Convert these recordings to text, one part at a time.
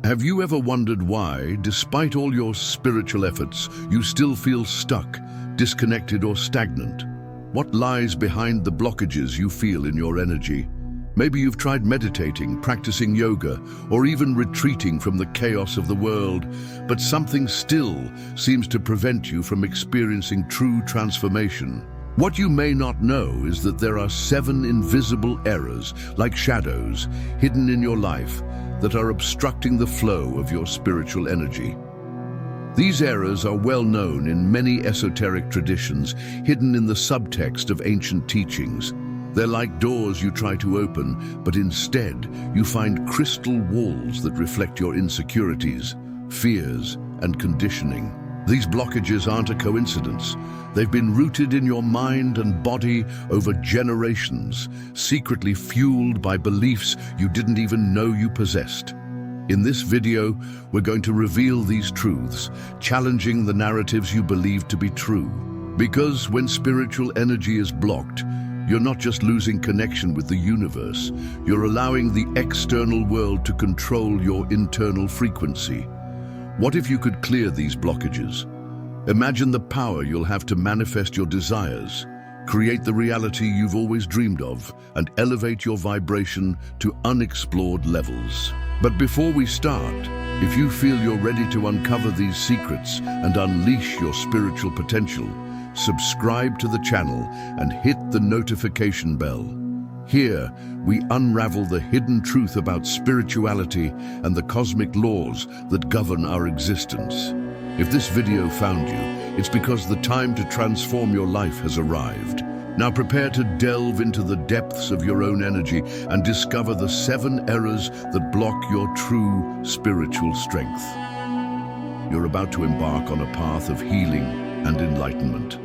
Have you ever wondered why, despite all your spiritual efforts, you still feel stuck, disconnected, or stagnant? What lies behind the blockages you feel in your energy? Maybe you've tried meditating, practicing yoga, or even retreating from the chaos of the world, but something still seems to prevent you from experiencing true transformation. What you may not know is that there are 7 invisible errors, like shadows, hidden in your life that are obstructing the flow of your spiritual energy. These errors are well known in many esoteric traditions, hidden in the subtext of ancient teachings. They're like doors you try to open, but instead you find crystal walls that reflect your insecurities, fears, and conditioning. These blockages aren't a coincidence. They've been rooted in your mind and body over generations, secretly fueled by beliefs you didn't even know you possessed. In this video, we're going to reveal these truths, challenging the narratives you believe to be true. Because when spiritual energy is blocked, you're not just losing connection with the universe, you're allowing the external world to control your internal frequency. What if you could clear these blockages? Imagine the power you'll have to manifest your desires, create the reality you've always dreamed of, and elevate your vibration to unexplored levels. But before we start, if you feel you're ready to uncover these secrets and unleash your spiritual potential, subscribe to the channel and hit the notification bell. Here, we unravel the hidden truth about spirituality and the cosmic laws that govern our existence. If this video found you, it's because the time to transform your life has arrived. Now prepare to delve into the depths of your own energy and discover the 7 errors that block your true spiritual strength. You're about to embark on a path of healing and enlightenment.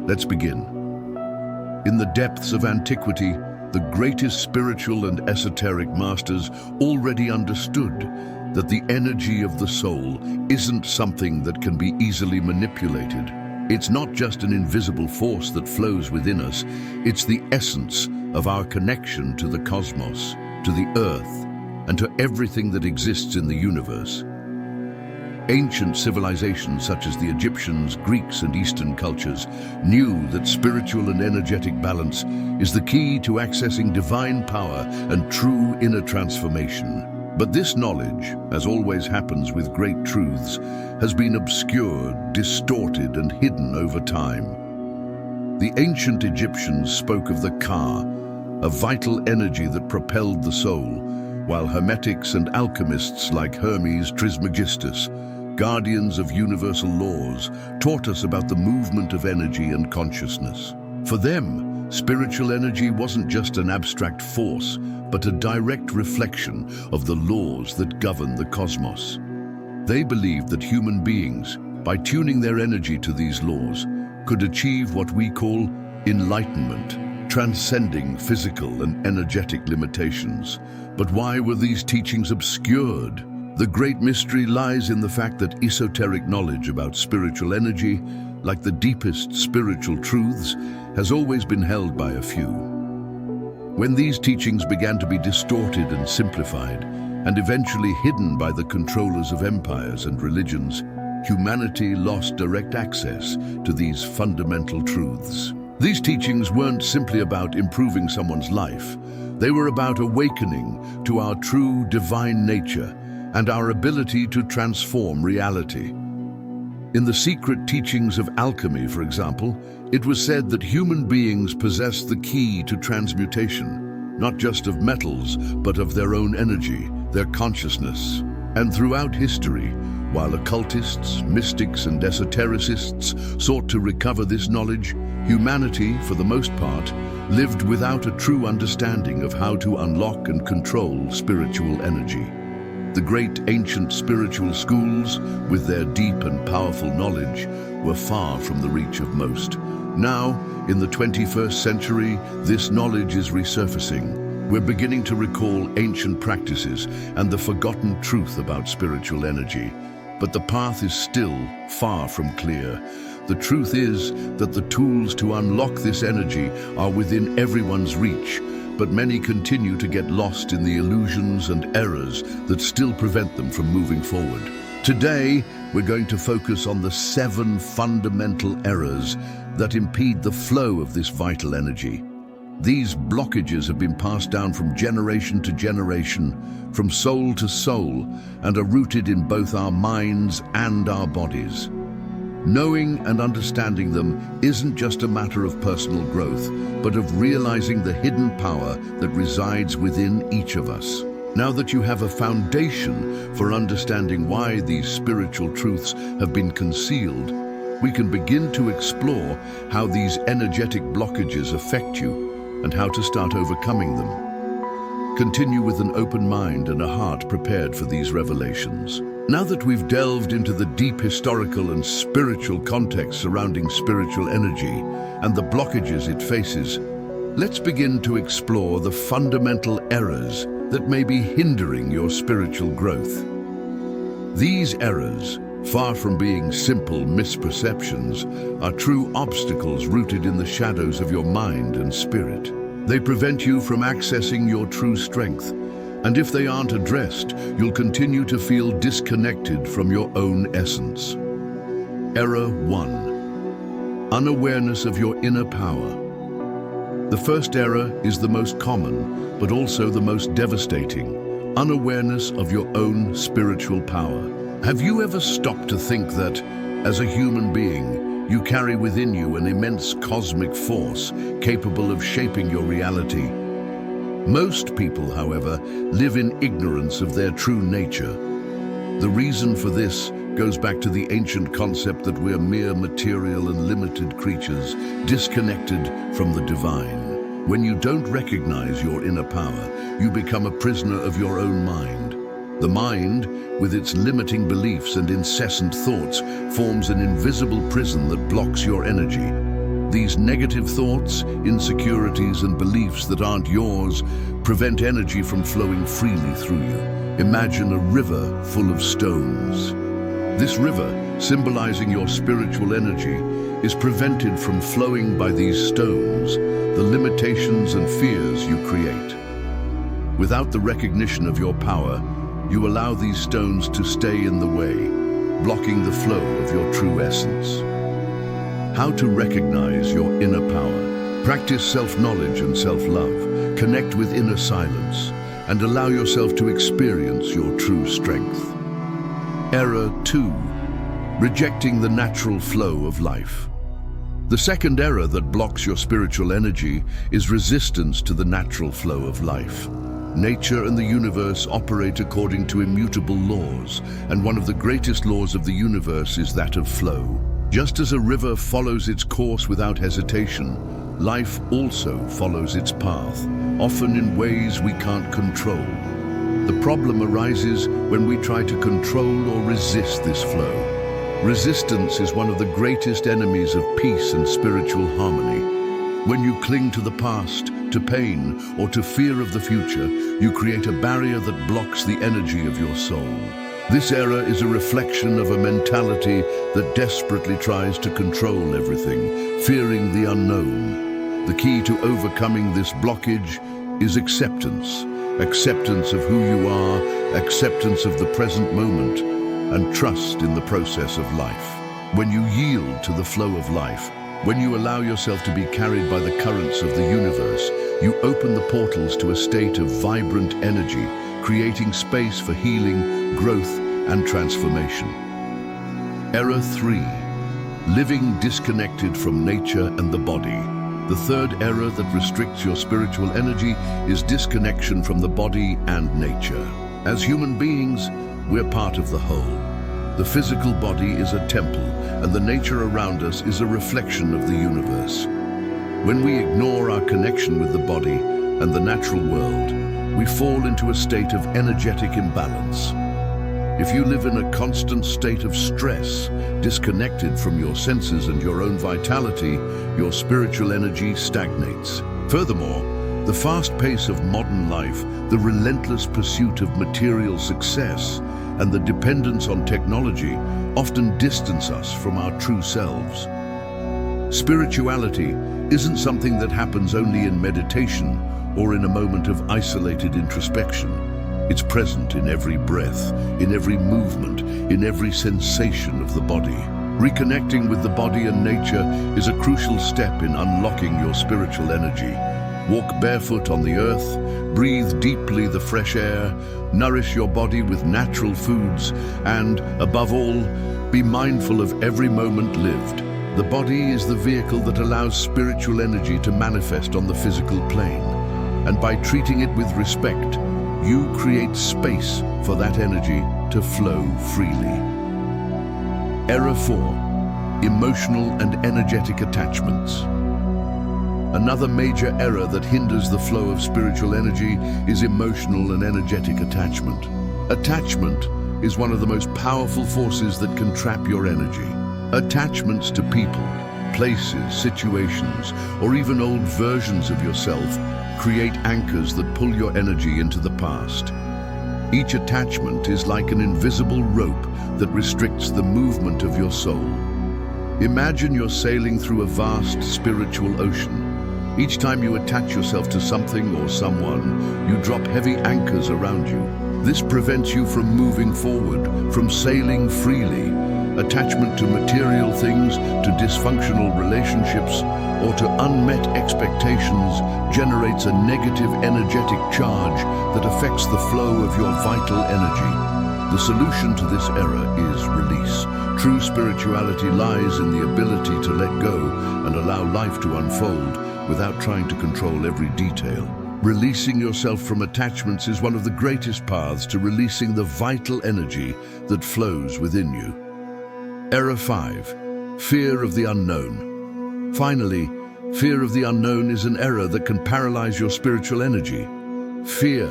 Let's begin. In the depths of antiquity, the greatest spiritual and esoteric masters already understood that the energy of the soul isn't something that can be easily manipulated. It's not just an invisible force that flows within us, it's the essence of our connection to the cosmos, to the earth, and to everything that exists in the universe. Ancient civilizations such as the Egyptians, Greeks, and Eastern cultures knew that spiritual and energetic balance is the key to accessing divine power and true inner transformation. But this knowledge, as always happens with great truths, has been obscured, distorted, and hidden over time. The ancient Egyptians spoke of the Ka, a vital energy that propelled the soul, while Hermetics and alchemists like Hermes Trismegistus, guardians of universal laws, taught us about the movement of energy and consciousness. For them, spiritual energy wasn't just an abstract force, but a direct reflection of the laws that govern the cosmos. They believed that human beings, by tuning their energy to these laws, could achieve what we call enlightenment, transcending physical and energetic limitations. But why were these teachings obscured? The great mystery lies in the fact that esoteric knowledge about spiritual energy, like the deepest spiritual truths, has always been held by a few. When these teachings began to be distorted and simplified, and eventually hidden by the controllers of empires and religions, humanity lost direct access to these fundamental truths. These teachings weren't simply about improving someone's life. They were about awakening to our true divine nature and our ability to transform reality. In the secret teachings of alchemy, for example, it was said that human beings possess the key to transmutation, not just of metals, but of their own energy, their consciousness. And throughout history, while occultists, mystics, and esotericists sought to recover this knowledge, humanity, for the most part, lived without a true understanding of how to unlock and control spiritual energy. The great ancient spiritual schools, with their deep and powerful knowledge, were far from the reach of most. Now, in the 21st century, this knowledge is resurfacing. We're beginning to recall ancient practices and the forgotten truth about spiritual energy. But the path is still far from clear. The truth is that the tools to unlock this energy are within everyone's reach, but many continue to get lost in the illusions and errors that still prevent them from moving forward. Today, we're going to focus on the 7 fundamental errors that impede the flow of this vital energy. These blockages have been passed down from generation to generation, from soul to soul, and are rooted in both our minds and our bodies. Knowing and understanding them isn't just a matter of personal growth, but of realizing the hidden power that resides within each of us. Now that you have a foundation for understanding why these spiritual truths have been concealed, we can begin to explore how these energetic blockages affect you and how to start overcoming them. Continue with an open mind and a heart prepared for these revelations. Now that we've delved into the deep historical and spiritual context surrounding spiritual energy and the blockages it faces, let's begin to explore the fundamental errors that may be hindering your spiritual growth. These errors, far from being simple misperceptions, are true obstacles rooted in the shadows of your mind and spirit. They prevent you from accessing your true strength, and if they aren't addressed, you'll continue to feel disconnected from your own essence. Error 1. Unawareness of your inner power. The first error is the most common, but also the most devastating. Unawareness of your own spiritual power. Have you ever stopped to think that, as a human being, you carry within you an immense cosmic force capable of shaping your reality? Most people, however, live in ignorance of their true nature. The reason for this goes back to the ancient concept that we're mere material and limited creatures, disconnected from the divine. When you don't recognize your inner power, you become a prisoner of your own mind. The mind, with its limiting beliefs and incessant thoughts, forms an invisible prison that blocks your energy. These negative thoughts, insecurities, and beliefs that aren't yours prevent energy from flowing freely through you. Imagine a river full of stones. This river, symbolizing your spiritual energy, is prevented from flowing by these stones, the limitations and fears you create. Without the recognition of your power, you allow these stones to stay in the way, blocking the flow of your true essence. How to recognize your inner power. Practice self-knowledge and self-love. Connect with inner silence and allow yourself to experience your true strength. Error 2. Rejecting the natural flow of life. The second error that blocks your spiritual energy is resistance to the natural flow of life. Nature and the universe operate according to immutable laws, and one of the greatest laws of the universe is that of flow. Just as a river follows its course without hesitation, life also follows its path, often in ways we can't control. The problem arises when we try to control or resist this flow. Resistance is one of the greatest enemies of peace and spiritual harmony. When you cling to the past, to pain, or to fear of the future, you create a barrier that blocks the energy of your soul. This error is a reflection of a mentality that desperately tries to control everything, fearing the unknown. The key to overcoming this blockage is acceptance. Acceptance of who you are, acceptance of the present moment, and trust in the process of life. When you yield to the flow of life, when you allow yourself to be carried by the currents of the universe, you open the portals to a state of vibrant energy, creating space for healing, growth, and transformation. Error 3. Living disconnected from nature and the body. The third error that restricts your spiritual energy is disconnection from the body and nature. As human beings, we're part of the whole. The physical body is a temple, and the nature around us is a reflection of the universe. When we ignore our connection with the body and the natural world, we fall into a state of energetic imbalance. If you live in a constant state of stress, disconnected from your senses and your own vitality, your spiritual energy stagnates. Furthermore, the fast pace of modern life, the relentless pursuit of material success, and the dependence on technology often distance us from our true selves. Spirituality isn't something that happens only in meditation or in a moment of isolated introspection. It's present in every breath, in every movement, in every sensation of the body. Reconnecting with the body and nature is a crucial step in unlocking your spiritual energy. Walk barefoot on the earth, breathe deeply the fresh air, nourish your body with natural foods, and, above all, be mindful of every moment lived. The body is the vehicle that allows spiritual energy to manifest on the physical plane, and by treating it with respect, you create space for that energy to flow freely. Error 4. Emotional and energetic attachments. Another major error that hinders the flow of spiritual energy is emotional and energetic attachment. Attachment is one of the most powerful forces that can trap your energy. Attachments to people, places, situations, or even old versions of yourself create anchors that pull your energy into the past. Each attachment is like an invisible rope that restricts the movement of your soul. Imagine you're sailing through a vast spiritual ocean. Each time you attach yourself to something or someone, you drop heavy anchors around you. This prevents you from moving forward, from sailing freely. Attachment to material things, to dysfunctional relationships, or to unmet expectations generates a negative energetic charge that affects the flow of your vital energy. The solution to this error is release. True spirituality lies in the ability to let go and allow life to unfold without trying to control every detail. Releasing yourself from attachments is one of the greatest paths to releasing the vital energy that flows within you. Error 5. Fear of the unknown. Finally, fear of the unknown is an error that can paralyze your spiritual energy. Fear,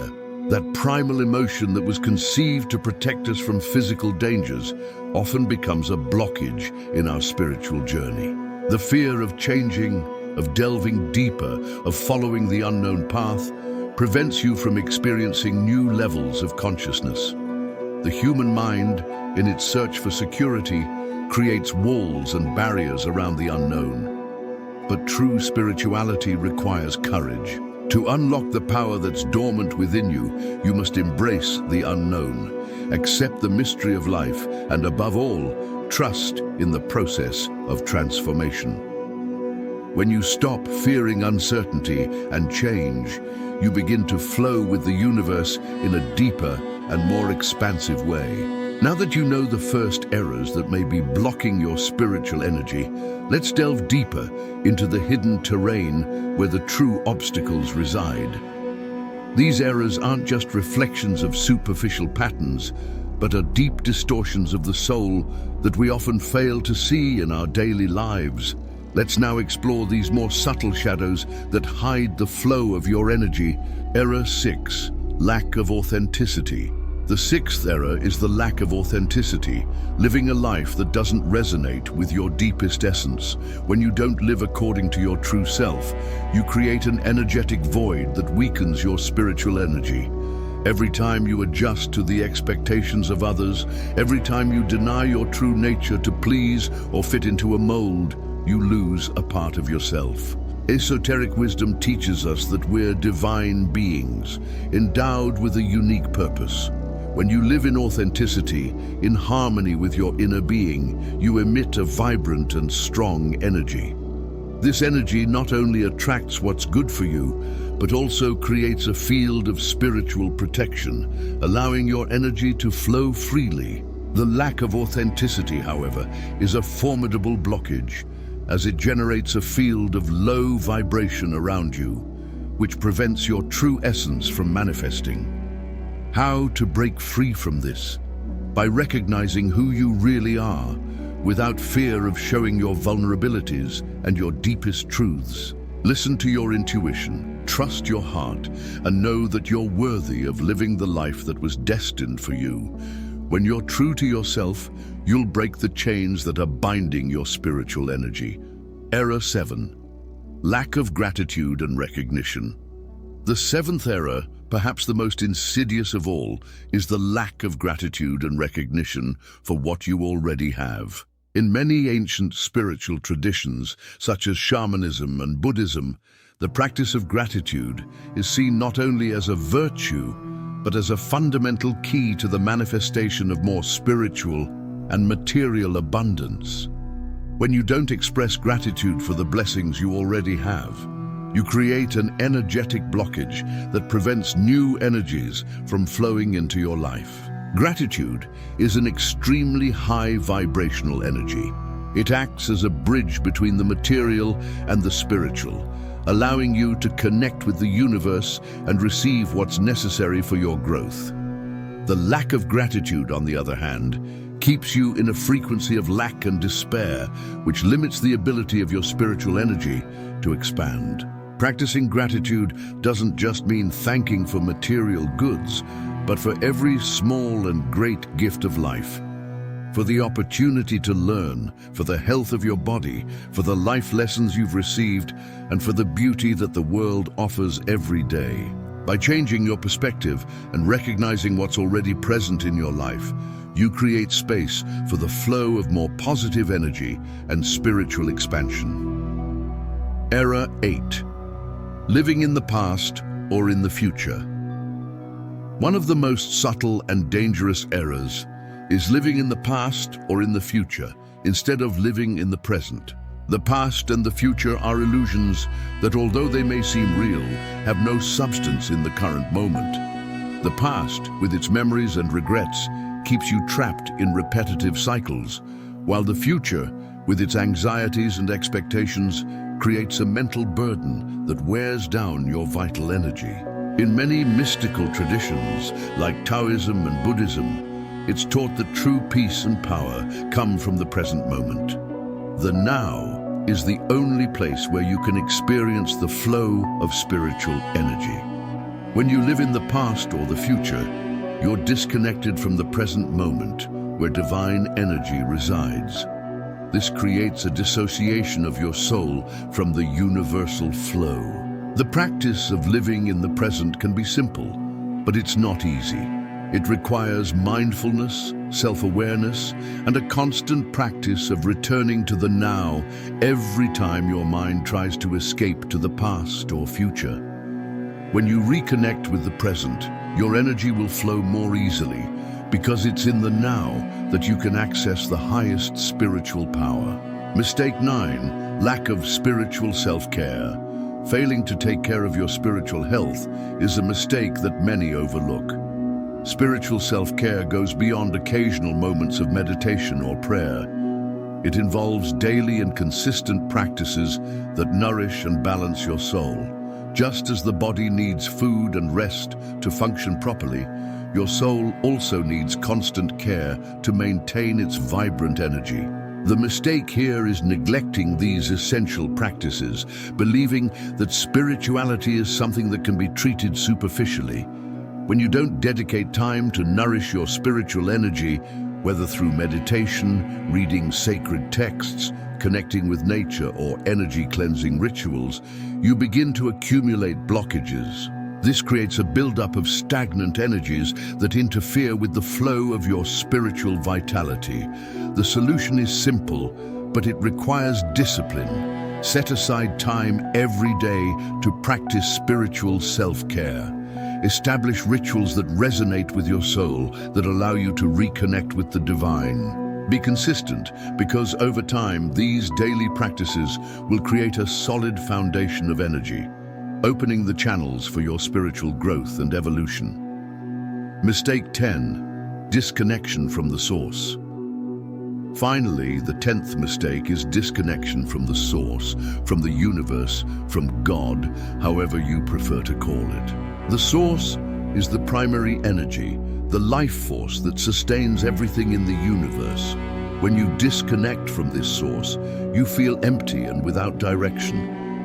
that primal emotion that was conceived to protect us from physical dangers, often becomes a blockage in our spiritual journey. The fear of changing, of delving deeper, of following the unknown path, prevents you from experiencing new levels of consciousness. The human mind, in its search for security, creates walls and barriers around the unknown. But true spirituality requires courage. To unlock the power that's dormant within you, you must embrace the unknown, accept the mystery of life, and above all, trust in the process of transformation. When you stop fearing uncertainty and change, you begin to flow with the universe in a deeper and more expansive way. Now that you know the first errors that may be blocking your spiritual energy, let's delve deeper into the hidden terrain where the true obstacles reside. These errors aren't just reflections of superficial patterns, but are deep distortions of the soul that we often fail to see in our daily lives. Let's now explore these more subtle shadows that hide the flow of your energy. Error 6. Lack of authenticity. The sixth error is the lack of authenticity, living a life that doesn't resonate with your deepest essence. When you don't live according to your true self, you create an energetic void that weakens your spiritual energy. Every time you adjust to the expectations of others, every time you deny your true nature to please or fit into a mold, you lose a part of yourself. Esoteric wisdom teaches us that we're divine beings, endowed with a unique purpose. When you live in authenticity, in harmony with your inner being, you emit a vibrant and strong energy. This energy not only attracts what's good for you, but also creates a field of spiritual protection, allowing your energy to flow freely. The lack of authenticity, however, is a formidable blockage, as it generates a field of low vibration around you, which prevents your true essence from manifesting. How to break free from this? By recognizing who you really are, without fear of showing your vulnerabilities and your deepest truths. Listen to your intuition, trust your heart, and know that you're worthy of living the life that was destined for you. When you're true to yourself, you'll break the chains that are binding your spiritual energy. Error 7. Lack of gratitude and recognition. The seventh error, perhaps the most insidious of all, is the lack of gratitude and recognition for what you already have. In many ancient spiritual traditions, such as shamanism and Buddhism, The practice of gratitude is seen not only as a virtue, but as a fundamental key to the manifestation of more spiritual and material abundance. When you don't express gratitude for the blessings you already have, you create an energetic blockage that prevents new energies from flowing into your life. Gratitude is an extremely high vibrational energy. It acts as a bridge between the material and the spiritual, allowing you to connect with the universe and receive what's necessary for your growth. The lack of gratitude, on the other hand, keeps you in a frequency of lack and despair, which limits the ability of your spiritual energy to expand. Practicing gratitude doesn't just mean thanking for material goods, but for every small and great gift of life. For the opportunity to learn, for the health of your body, for the life lessons you've received, and for the beauty that the world offers every day. By changing your perspective and recognizing what's already present in your life, you create space for the flow of more positive energy and spiritual expansion. Error 8. Living in the past or in the future. One of the most subtle and dangerous errors is living in the past or in the future instead of living in the present. The past and the future are illusions that, although they may seem real, have no substance in the current moment. The past, with its memories and regrets, keeps you trapped in repetitive cycles, while the future, with its anxieties and expectations, creates a mental burden that wears down your vital energy. In many mystical traditions, like Taoism and Buddhism, it's taught that true peace and power come from the present moment. The now is the only place where you can experience the flow of spiritual energy. When you live in the past or the future, you're disconnected from the present moment where divine energy resides. This creates a dissociation of your soul from the universal flow. The practice of living in the present can be simple, but it's not easy. It requires mindfulness, self-awareness, and a constant practice of returning to the now every time your mind tries to escape to the past or future. When you reconnect with the present, your energy will flow more easily because it's in the now that you can access the highest spiritual power. Mistake 9, lack of spiritual self-care. Failing to take care of your spiritual health is a mistake that many overlook. Spiritual self-care goes beyond occasional moments of meditation or prayer. It involves daily and consistent practices that nourish and balance your soul. Just as the body needs food and rest to function properly, your soul also needs constant care to maintain its vibrant energy. The mistake here is neglecting these essential practices, believing that spirituality is something that can be treated superficially. When you don't dedicate time to nourish your spiritual energy, whether through meditation, reading sacred texts, connecting with nature, or energy-cleansing rituals, you begin to accumulate blockages. This creates a buildup of stagnant energies that interfere with the flow of your spiritual vitality. The solution is simple, but it requires discipline. Set aside time every day to practice spiritual self-care. Establish rituals that resonate with your soul, that allow you to reconnect with the divine. Be consistent, because over time, these daily practices will create a solid foundation of energy, opening the channels for your spiritual growth and evolution. Mistake 10, disconnection from the source. Finally, the 10th mistake is disconnection from the source, from the universe, from God, however you prefer to call it. The source is the primary energy, the life force that sustains everything in the universe. When you disconnect from this source, you feel empty and without direction,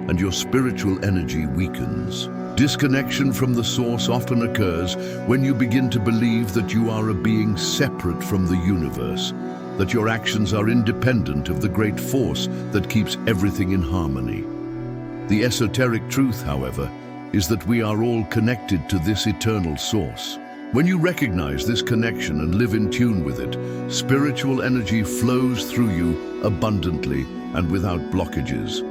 and your spiritual energy weakens. Disconnection from the source often occurs when you begin to believe that you are a being separate from the universe, that your actions are independent of the great force that keeps everything in harmony. The esoteric truth, however, is that we are all connected to this eternal source. When you recognize this connection and live in tune with it, spiritual energy flows through you abundantly and without blockages.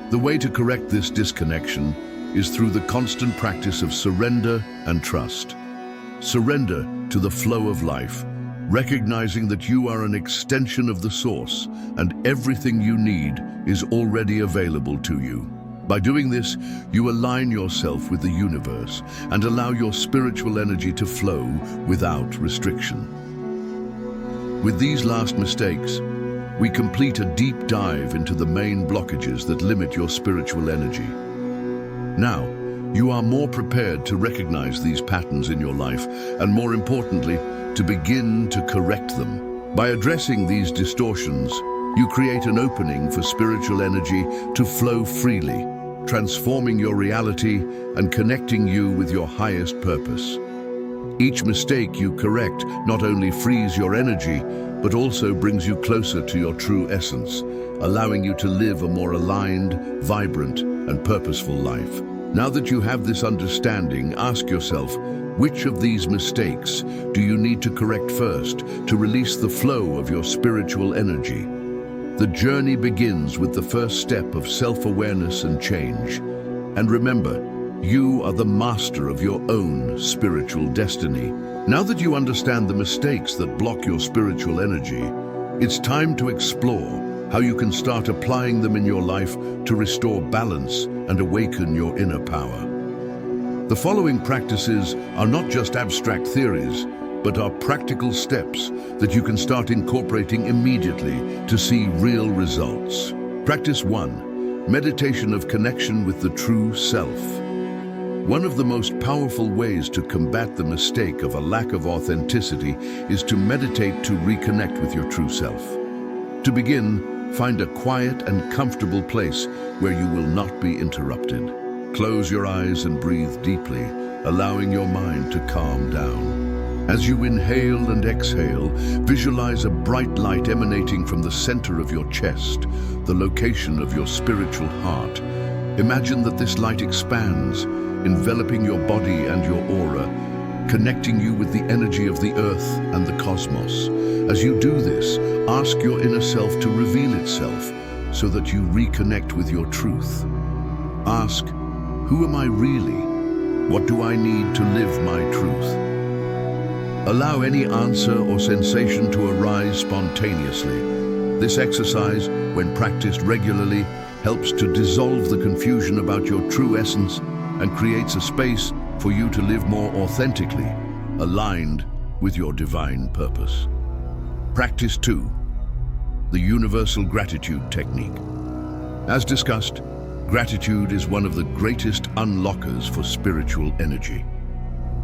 The way to correct this disconnection is through the constant practice of surrender and trust. Surrender to the flow of life, recognizing that you are an extension of the source and everything you need is already available to you. By doing this, you align yourself with the universe and allow your spiritual energy to flow without restriction. With these last mistakes, we complete a deep dive into the main blockages that limit your spiritual energy. Now, you are more prepared to recognize these patterns in your life and, more importantly, to begin to correct them. By addressing these distortions, you create an opening for spiritual energy to flow freely, transforming your reality and connecting you with your highest purpose. Each mistake you correct not only frees your energy, but also brings you closer to your true essence, allowing you to live a more aligned, vibrant, and purposeful life. Now that you have this understanding, ask yourself, which of these mistakes do you need to correct first to release the flow of your spiritual energy? The journey begins with the first step of self-awareness and change. And remember, you are the master of your own spiritual destiny. Now that you understand the mistakes that block your spiritual energy, it's time to explore how you can start applying them in your life to restore balance and awaken your inner power. The following practices are not just abstract theories, but are practical steps that you can start incorporating immediately to see real results. Practice 1. Meditation of connection with the true self. One of the most powerful ways to combat the mistake of a lack of authenticity is to meditate to reconnect with your true self. To begin, find a quiet and comfortable place where you will not be interrupted. Close your eyes and breathe deeply, allowing your mind to calm down. As you inhale and exhale, visualize a bright light emanating from the center of your chest, the location of your spiritual heart. Imagine that this light expands, enveloping your body and your aura, connecting you with the energy of the earth and the cosmos. As you do this, ask your inner self to reveal itself so that you reconnect with your truth. Ask, who am I really? What do I need to live my truth? Allow any answer or sensation to arise spontaneously. This exercise, when practiced regularly, helps to dissolve the confusion about your true essence and creates a space for you to live more authentically, aligned with your divine purpose. Practice 2. The universal gratitude technique. As discussed, gratitude is one of the greatest unlockers for spiritual energy.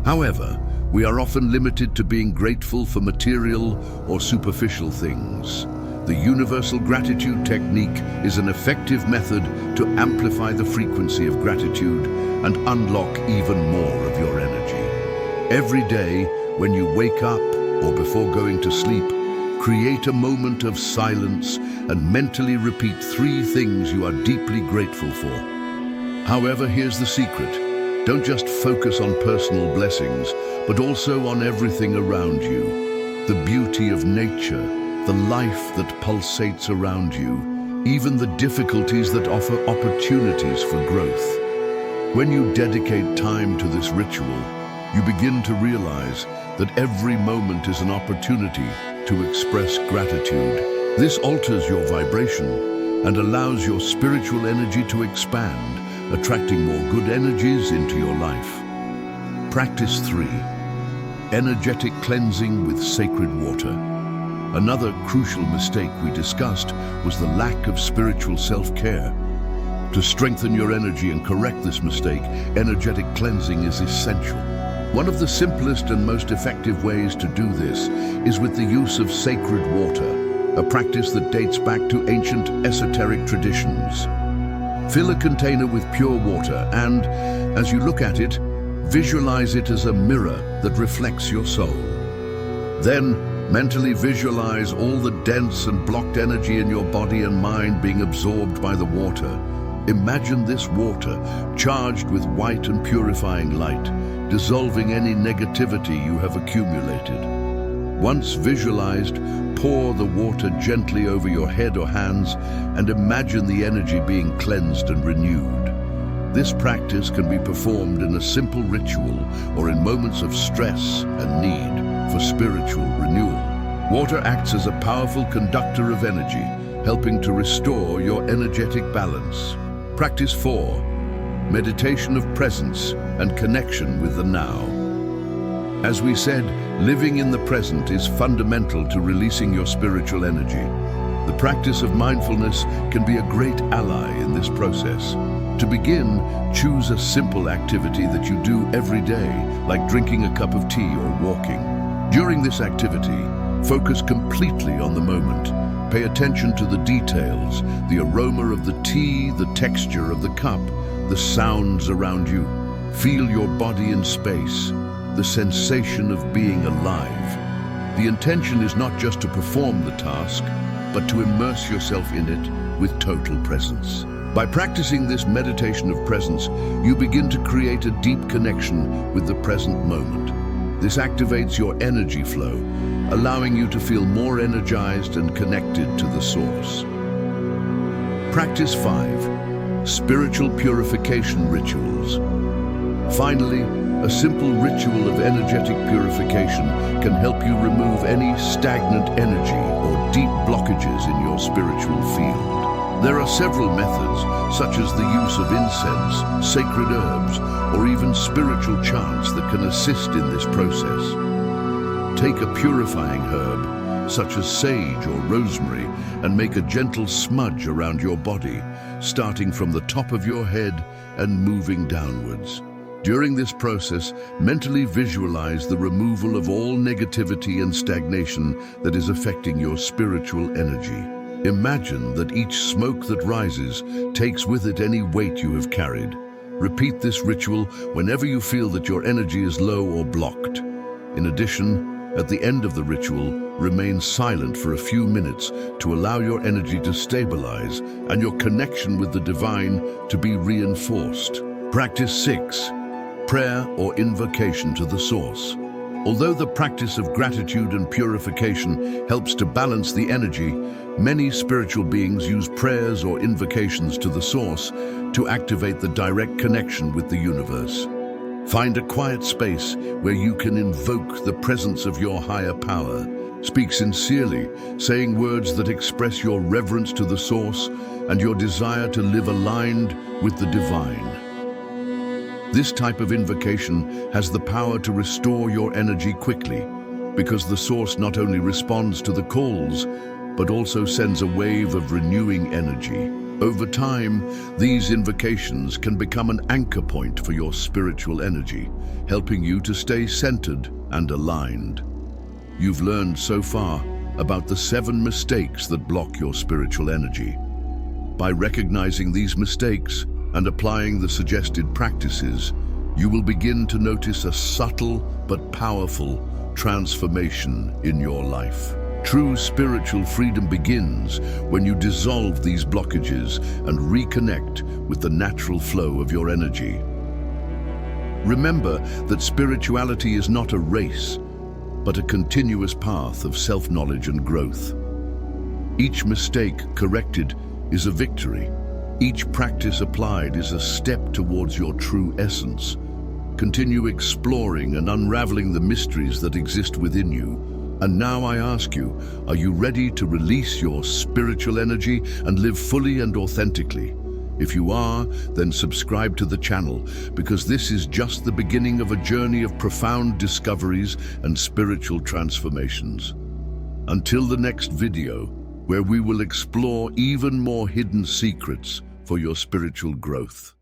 However, we are often limited to being grateful for material or superficial things. The universal gratitude technique is an effective method to amplify the frequency of gratitude and unlock even more of your energy. Every day, when you wake up or before going to sleep, create a moment of silence and mentally repeat 3 things you are deeply grateful for. However, here's the secret. Don't just focus on personal blessings, but also on everything around you. The beauty of nature, the life that pulsates around you, even the difficulties that offer opportunities for growth. When you dedicate time to this ritual, you begin to realize that every moment is an opportunity to express gratitude. This alters your vibration and allows your spiritual energy to expand, attracting more good energies into your life. Practice 3. Energetic cleansing with sacred water. Another crucial mistake we discussed was the lack of spiritual self-care. To strengthen your energy and correct this mistake, energetic cleansing is essential. One of the simplest and most effective ways to do this is with the use of sacred water, a practice that dates back to ancient esoteric traditions. Fill a container with pure water and, as you look at it, visualize it as a mirror that reflects your soul. Then, mentally visualize all the dense and blocked energy in your body and mind being absorbed by the water. Imagine this water charged with white and purifying light, dissolving any negativity you have accumulated. Once visualized, pour the water gently over your head or hands and imagine the energy being cleansed and renewed. This practice can be performed in a simple ritual or in moments of stress and need for spiritual renewal. Water acts as a powerful conductor of energy, helping to restore your energetic balance. Practice 4. Meditation of presence and connection with the now. As we said, living in the present is fundamental to releasing your spiritual energy. The practice of mindfulness can be a great ally in this process. To begin, choose a simple activity that you do every day, like drinking a cup of tea or walking. During this activity, focus completely on the moment. Pay attention to the details, the aroma of the tea, the texture of the cup, the sounds around you. Feel your body in space, the sensation of being alive. The intention is not just to perform the task, but to immerse yourself in it with total presence. By practicing this meditation of presence, you begin to create a deep connection with the present moment. This activates your energy flow, allowing you to feel more energized and connected to the source. Practice 5. Spiritual purification rituals. Finally, a simple ritual of energetic purification can help you remove any stagnant energy or deep blockages in your spiritual field. There are several methods, such as the use of incense, sacred herbs, or even spiritual chants that can assist in this process. Take a purifying herb, such as sage or rosemary, and make a gentle smudge around your body, starting from the top of your head and moving downwards. During this process, mentally visualize the removal of all negativity and stagnation that is affecting your spiritual energy. Imagine that each smoke that rises takes with it any weight you have carried. Repeat this ritual whenever you feel that your energy is low or blocked. In addition, at the end of the ritual, remain silent for a few minutes to allow your energy to stabilize and your connection with the divine to be reinforced. Practice 6. Prayer or invocation to the source. Although the practice of gratitude and purification helps to balance the energy, many spiritual beings use prayers or invocations to the source to activate the direct connection with the universe. Find a quiet space where you can invoke the presence of your higher power. Speak sincerely, saying words that express your reverence to the source and your desire to live aligned with the divine. This type of invocation has the power to restore your energy quickly, because the source not only responds to the calls, but also sends a wave of renewing energy. Over time, these invocations can become an anchor point for your spiritual energy, helping you to stay centered and aligned. You've learned so far about the 7 mistakes that block your spiritual energy. By recognizing these mistakes and applying the suggested practices, you will begin to notice a subtle but powerful transformation in your life. True spiritual freedom begins when you dissolve these blockages and reconnect with the natural flow of your energy. Remember that spirituality is not a race, but a continuous path of self-knowledge and growth. Each mistake corrected is a victory. Each practice applied is a step towards your true essence. Continue exploring and unraveling the mysteries that exist within you. And now I ask you, are you ready to release your spiritual energy and live fully and authentically? If you are, then subscribe to the channel, because this is just the beginning of a journey of profound discoveries and spiritual transformations. Until the next video, where we will explore even more hidden secrets for your spiritual growth.